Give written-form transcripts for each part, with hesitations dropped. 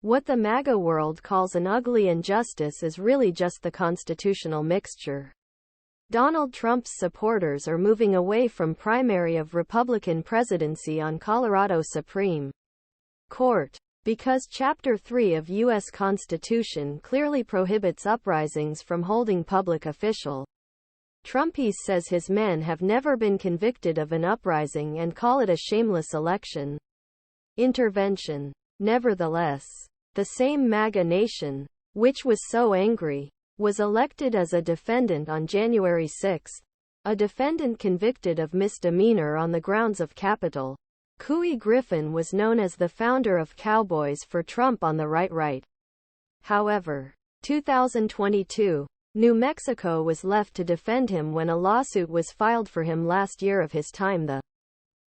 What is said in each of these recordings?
What the MAGA world calls an ugly injustice is really just the constitutional mixture. Donald Trump's supporters are moving away from primary of Republican presidency on Colorado Supreme Court. Because Chapter 3 of U.S. Constitution clearly prohibits uprisings from holding public official. Trumpy says his men have never been convicted of an uprising and call it a shameless election intervention. Nevertheless, the same MAGA nation, which was so angry, was elected as a defendant on January 6, a defendant convicted of misdemeanor on the grounds of capital. Couy Griffin was known as the founder of Cowboys for Trump on the right. However, 2022, New Mexico was left to defend him when a lawsuit was filed for him last year of his time the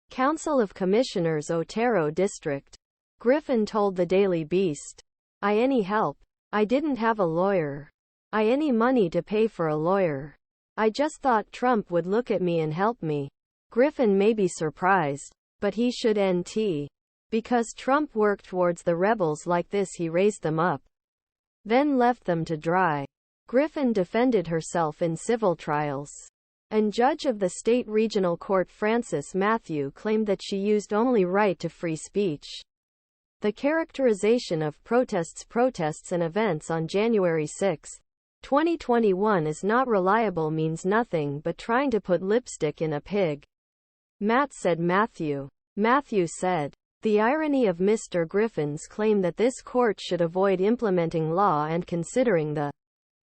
Council of Commissioners Otero District. Griffin told the Daily Beast, "I any help. I didn't have a lawyer. I any money to pay for a lawyer. I just thought Trump would look at me and help me." Griffin may be surprised, but he should nt. Because Trump worked towards the rebels like this, he raised them up, then left them to dry. Griffin defended herself in civil trials. And judge of the state regional court Francis Matthew claimed that she used only right to free speech. The characterization of protests and events on January 6, 2021 is not reliable means nothing but trying to put lipstick in a pig. Matthew said, "The irony of Mr. Griffin's claim that this court should avoid implementing law and considering the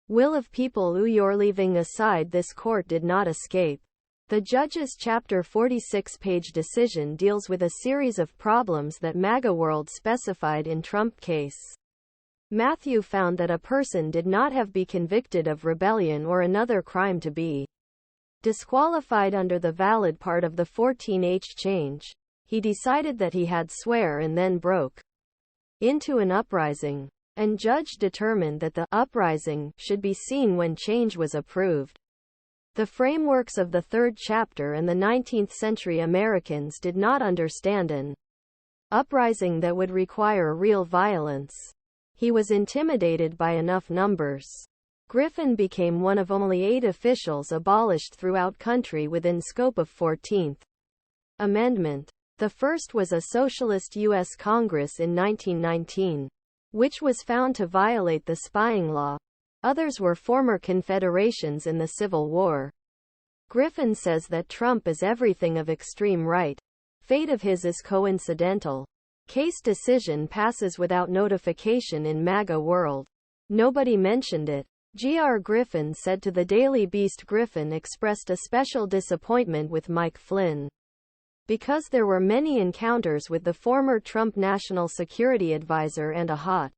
will of people who you're leaving aside this court did not escape." The judge's Chapter 46-page decision deals with a series of problems that MAGA world specified in Trump case. Matthew found that a person did not have be convicted of rebellion or another crime to be disqualified under the valid part of the 14H change. He decided that he had swear and then broke into an uprising. And judge determined that the uprising should be seen when change was approved. The frameworks of the third chapter and the 19th century Americans did not understand an uprising that would require real violence. He was intimidated by enough numbers. Griffin became one of only 8 officials abolished throughout country within scope of 14th Amendment. The first was a socialist U.S. Congress in 1919, which was found to violate the spying law. Others were former confederations in the Civil War. Griffin says that Trump is everything of extreme right. Fate of his is coincidental. Case decision passes without notification in MAGA world. Nobody mentioned it. Gr. Griffin said to the Daily Beast Griffin expressed a special disappointment with Mike Flynn, because there were many encounters with the former Trump national security advisor and a hot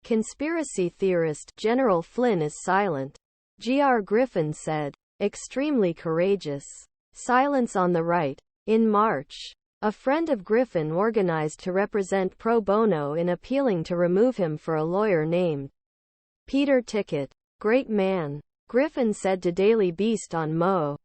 conspiracy theorist. General Flynn is silent. Gr. Griffin said, "Extremely courageous silence on the right." In March, a friend of Griffin organized to represent pro bono in appealing to remove him for a lawyer named Peter Tickett. "Great man," Griffin said to Daily Beast on Mo.